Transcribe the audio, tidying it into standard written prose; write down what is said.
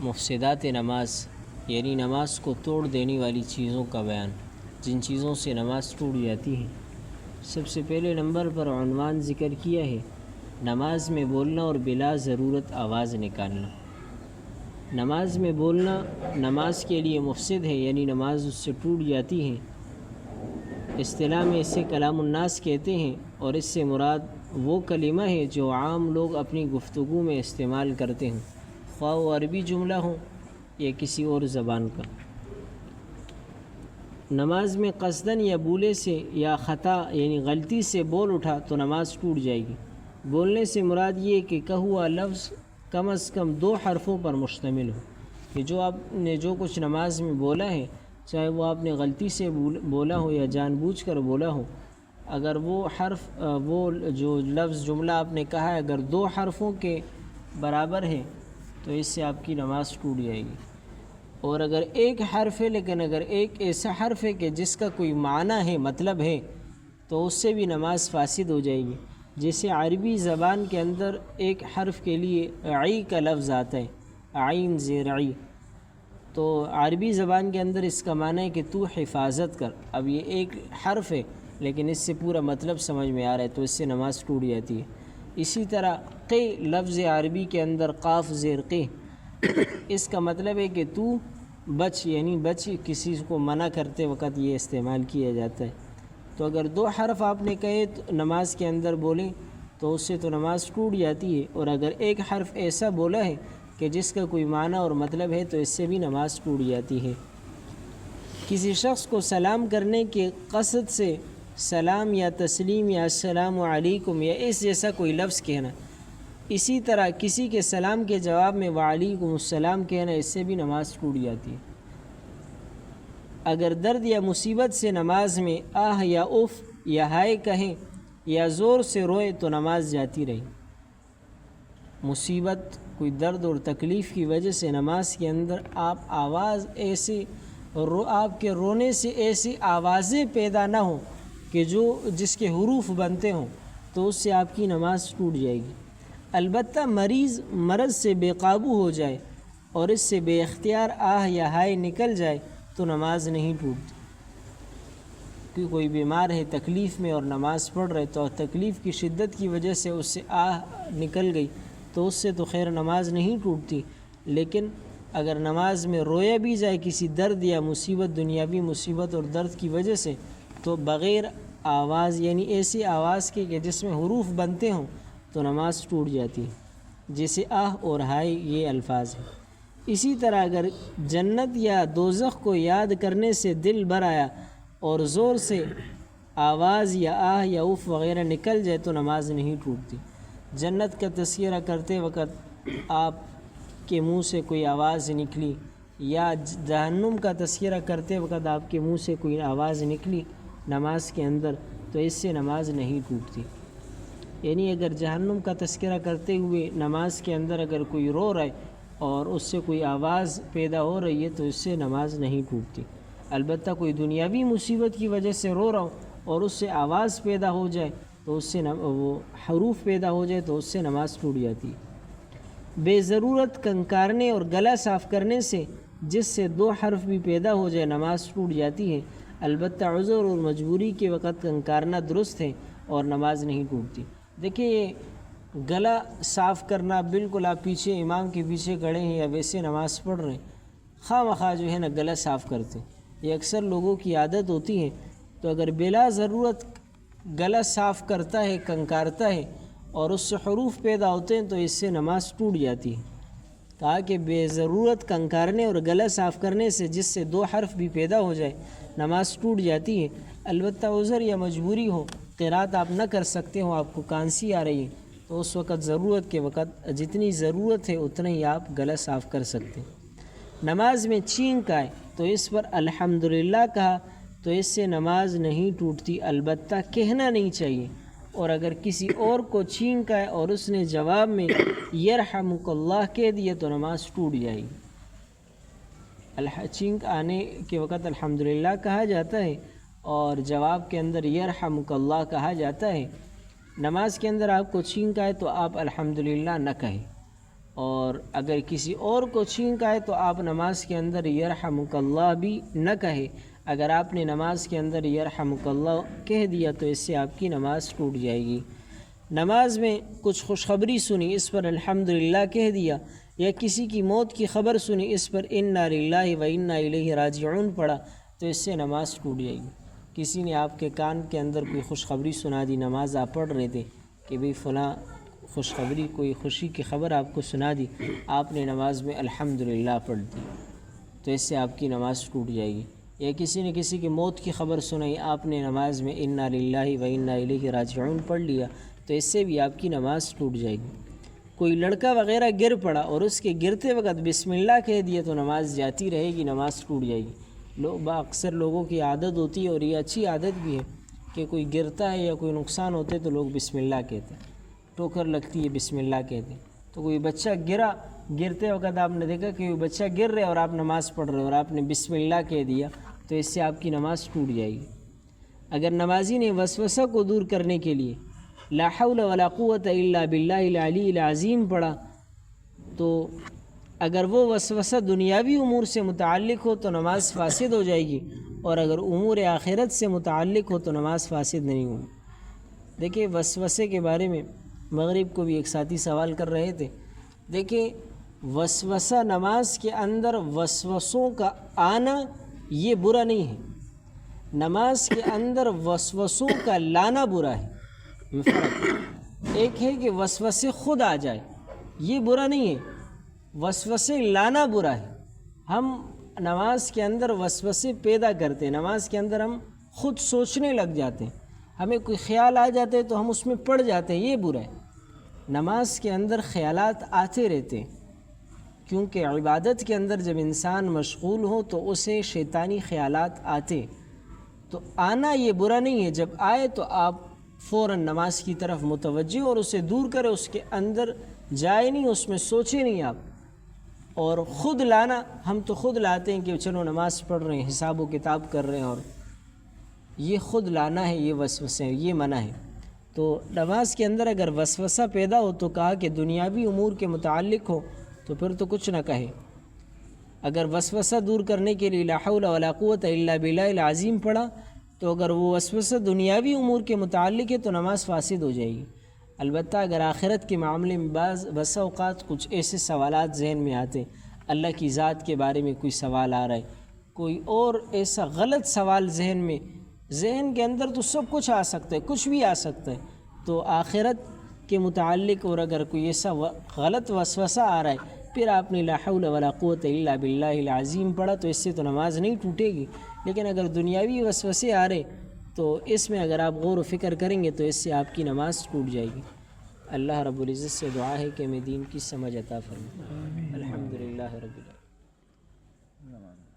مفسدات نماز یعنی نماز کو توڑ دینے والی چیزوں کا بیان، جن چیزوں سے نماز ٹوٹ جاتی ہے۔ سب سے پہلے نمبر پر عنوان ذکر کیا ہے نماز میں بولنا اور بلا ضرورت آواز نکالنا۔ نماز میں بولنا نماز کے لیے مفسد ہے، یعنی نماز اس سے ٹوٹ جاتی ہے۔ اصطلاح میں اسے کلام الناس کہتے ہیں، اور اس سے مراد وہ کلمہ ہے جو عام لوگ اپنی گفتگو میں استعمال کرتے ہیں، خواہ وہ عربی جملہ ہو یا کسی اور زبان کا۔ نماز میں قصداً یا بولے سے یا خطا یعنی غلطی سے بول اٹھا تو نماز ٹوٹ جائے گی۔ بولنے سے مراد یہ کہ کہا ہوا لفظ کم از کم 2 حرفوں پر مشتمل ہو، کہ جو آپ نے جو کچھ نماز میں بولا ہے، چاہے وہ آپ نے غلطی سے بولا ہو یا جان بوجھ کر بولا ہو، اگر وہ حرف وہ جو لفظ جملہ آپ نے کہا ہے اگر 2 حرفوں کے برابر ہے تو اس سے آپ کی نماز ٹوٹ جائے گی۔ اور اگر ایک حرف ہے لیکن اگر ایک ایسا حرف ہے کہ جس کا کوئی معنی ہے، مطلب ہے، تو اس سے بھی نماز فاسد ہو جائے گی۔ جیسے عربی زبان کے اندر ایک حرف کے لیے عی کا لفظ آتا ہے، عین زیر عی، تو عربی زبان کے اندر اس کا معنی ہے کہ تو حفاظت کر۔ اب یہ ایک حرف ہے لیکن اس سے پورا مطلب سمجھ میں آ رہا ہے، تو اس سے نماز ٹوٹ جاتی ہے۔ اسی طرح قی لفظ عربی کے اندر قاف زیر قی، اس کا مطلب ہے کہ تو بچ، یعنی بچ کسی کو منع کرتے وقت یہ استعمال کیا جاتا ہے۔ تو اگر 2 حرف آپ نے کہے تو نماز کے اندر بولیں تو اس سے تو نماز ٹوٹ جاتی ہے، اور اگر ایک حرف ایسا بولا ہے کہ جس کا کوئی معنی اور مطلب ہے تو اس سے بھی نماز ٹوٹ جاتی ہے۔ کسی شخص کو سلام کرنے کے قصد سے سلام یا تسلیم یا السلام علیکم یا اس جیسا کوئی لفظ کہنا، اسی طرح کسی کے سلام کے جواب میں وعلیکم السلام کہنا، اس سے بھی نماز ٹوٹ جاتی ہے۔ اگر درد یا مصیبت سے نماز میں آہ یا اف یا ہائے کہیں یا زور سے روئے تو نماز جاتی رہی۔ مصیبت، کوئی درد اور تکلیف کی وجہ سے نماز کے اندر آپ آواز ایسی آپ کے رونے سے ایسی آوازیں پیدا نہ ہوں کہ جس کے حروف بنتے ہوں، تو اس سے آپ کی نماز ٹوٹ جائے گی۔ البتہ مریض مرض سے بے قابو ہو جائے اور اس سے بے اختیار آہ یا ہائے نکل جائے تو نماز نہیں ٹوٹتی۔ کہ کوئی بیمار ہے، تکلیف میں اور نماز پڑھ رہے تو تکلیف کی شدت کی وجہ سے اس سے آہ نکل گئی تو اس سے تو خیر نماز نہیں ٹوٹتی، لیکن اگر نماز میں رویا بھی جائے کسی درد یا مصیبت، دنیاوی مصیبت اور درد کی وجہ سے، تو بغیر آواز یعنی ایسی آواز کے کہ جس میں حروف بنتے ہوں تو نماز ٹوٹ جاتی ہے، جیسے آہ اور ہائے یہ الفاظ ہیں۔ اسی طرح اگر جنت یا دوزخ کو یاد کرنے سے دل بھر آیا اور زور سے آواز یا آہ یا اف وغیرہ نکل جائے تو نماز نہیں ٹوٹتی۔ جنت کا تذکرہ کرتے وقت آپ کے منہ سے کوئی آواز نکلی یا جہنم کا تذکرہ کرتے وقت آپ کے منہ سے کوئی آواز نکلی نماز کے اندر تو اس سے نماز نہیں ٹوٹتی۔ یعنی اگر جہنم کا تذکرہ کرتے ہوئے نماز کے اندر اگر کوئی رو رہا ہے اور اس سے کوئی آواز پیدا ہو رہی ہے تو اس سے نماز نہیں ٹوٹتی۔ البتہ کوئی دنیاوی مصیبت کی وجہ سے رو رہا ہوں اور اس سے آواز پیدا ہو جائے تو اس سے وہ حروف پیدا ہو جائے تو اس سے نماز ٹوٹ جاتی ہے۔ بے ضرورت کنکارنے اور گلا صاف کرنے سے جس سے 2 حرف بھی پیدا ہو جائے نماز ٹوٹ جاتی ہے۔ البتہ عذر اور مجبوری کے وقت کنکارنا درست ہے اور نماز نہیں ٹوٹتی۔ دیکھیں یہ گلا صاف کرنا، بالکل آپ پیچھے امام کے پیچھے کھڑے ہیں یا ویسے نماز پڑھ رہے ہیں، خواہ مخواہ جو ہے نا گلا صاف کرتے ہیں، یہ اکثر لوگوں کی عادت ہوتی ہے۔ تو اگر بلا ضرورت گلا صاف کرتا ہے، کنکارتا ہے اور اس سے حروف پیدا ہوتے ہیں تو اس سے نماز ٹوٹ جاتی ہے۔ کہا کہ بے ضرورت کنکارنے اور گلا صاف کرنے سے جس سے 2 حرف بھی پیدا ہو جائے نماز ٹوٹ جاتی ہے۔ البتہ عذر یا مجبوری ہو، قرات آپ نہ کر سکتے ہو، آپ کو کانسی آ رہی ہے، تو اس وقت ضرورت کے وقت جتنی ضرورت ہے اتنا ہی آپ گلا صاف کر سکتے ہیں۔ نماز میں چھینک آئے تو اس پر الحمدللہ کہا تو اس سے نماز نہیں ٹوٹتی، البتہ کہنا نہیں چاہیے۔ اور اگر کسی اور کو چھینک آئے اور اس نے جواب میں یرحمک اللہ کہہ دیا تو نماز ٹوٹ جائے گی۔ چھینک آنے کے وقت الحمدللہ کہا جاتا ہے اور جواب کے اندر یرحمک اللہ کہا جاتا ہے۔ نماز کے اندر آپ کو چھینک آئے تو آپ الحمدللہ نہ کہیں، اور اگر کسی اور کو چھینک آئے تو آپ نماز کے اندر یرحمک اللہ بھی نہ کہے۔ اگر آپ نے نماز کے اندر یرحمک اللہ کہہ دیا تو اس سے آپ کی نماز ٹوٹ جائے گی۔ نماز میں کچھ خوشخبری سنی، اس پر الحمدللہ کہہ دیا، یا کسی کی موت کی خبر سنی، اس پر انا للہ و انا الیہ راجعون پڑھا تو اس سے نماز ٹوٹ جائے گی۔ کسی نے آپ کے کان کے اندر کوئی خوشخبری سنا دی، نماز آپ پڑھ رہے تھے کہ بھئی فلاں خوشخبری، کوئی خوشی کی خبر آپ کو سنا دی، آپ نے نماز میں الحمدللہ پڑھ دی تو اس سے آپ کی نماز ٹوٹ جائے گی۔ یا کسی نے کسی کی موت کی خبر سنائی، آپ نے نماز میں انا للہ و انا الیہ راجعون پڑھ لیا تو اس سے بھی آپ کی نماز ٹوٹ جائے گی۔ کوئی لڑکا وغیرہ گر پڑا اور اس کے گرتے وقت بسم اللہ کہہ دیا تو نماز جاتی رہے گی، نماز ٹوٹ جائے گی۔ اکثر لوگوں کی عادت ہوتی ہے، اور یہ اچھی عادت بھی ہے، کہ کوئی گرتا ہے یا کوئی نقصان ہوتے تو لوگ بسم اللہ کہتے ہیں، ٹوکر لگتی ہے بسم اللہ کہتے ہیں۔ تو کوئی بچہ گرتے وقت آپ نے دیکھا کہ کوئی بچہ گر رہے اور آپ نماز پڑھ رہے اور آپ نے بسم اللہ کہہ دیا تو اس سے آپ کی نماز ٹوٹ جائے گی۔ اگر نمازی نے وسوسہ کو دور کرنے کے لیے لا حول ولا قوت الا باللہ العلی العظیم پڑھا تو اگر وہ وسوسہ دنیاوی امور سے متعلق ہو تو نماز فاسد ہو جائے گی، اور اگر امور آخرت سے متعلق ہو تو نماز فاسد نہیں ہوگی۔ دیکھیں وسوسے کے بارے میں مغرب کو بھی ایک ساتھی سوال کر رہے تھے۔ دیکھیں وسوسہ، نماز کے اندر وسوسوں کا آنا یہ برا نہیں ہے، نماز کے اندر وسوسوں کا لانا برا ہے۔ فرق ایک ہے کہ وسوسے خود آ جائے، یہ برا نہیں ہے، وسوسے لانا برا ہے۔ ہم نماز کے اندر وسوسے پیدا کرتے ہیں، نماز کے اندر ہم خود سوچنے لگ جاتے ہیں، ہمیں کوئی خیال آ جاتے ہیں تو ہم اس میں پڑ جاتے ہیں، یہ برا ہے۔ نماز کے اندر خیالات آتے رہتے ہیں، کیونکہ عبادت کے اندر جب انسان مشغول ہو تو اسے شیطانی خیالات آتے، تو آنا یہ برا نہیں ہے۔ جب آئے تو آپ فوراً نماز کی طرف متوجہ اور اسے دور کرے، اس کے اندر جائے نہیں، اس میں سوچے نہیں آپ۔ اور خود لانا، ہم تو خود لاتے ہیں کہ چلو نماز پڑھ رہے ہیں، حساب و کتاب کر رہے ہیں، اور یہ خود لانا ہے، یہ وسوسے ہیں، یہ منع ہے۔ تو نماز کے اندر اگر وسوسہ پیدا ہو تو کہا کہ دنیاوی امور کے متعلق ہو تو پھر تو کچھ نہ کہے۔ اگر وسوسہ دور کرنے کے لیے لا حول ولا قوت الا باللہ العظیم پڑھا تو اگر وہ وسوسہ دنیاوی امور کے متعلق ہے تو نماز فاسد ہو جائے گی۔ البتہ اگر آخرت کے معاملے میں بس اوقات کچھ ایسے سوالات ذہن میں آتے، اللہ کی ذات کے بارے میں کوئی سوال آ رہا ہے، کوئی اور ایسا غلط سوال ذہن کے اندر تو سب کچھ آ سکتا ہے، کچھ بھی آ سکتا ہے، تو آخرت کے متعلق اور اگر کوئی ایسا غلط وسوسہ آ رہا ہے، پھر آپ نے لا حول ولا قوت الا باللہ العظیم پڑھا تو اس سے تو نماز نہیں ٹوٹے گی۔ لیکن اگر دنیاوی وسوسے آ رہے تو اس میں اگر آپ غور و فکر کریں گے تو اس سے آپ کی نماز ٹوٹ جائے گی۔ اللہ رب العزت سے دعا ہے کہ ہمیں دین کی سمجھ عطا فرمائے۔ الحمدللہ رب العالمین۔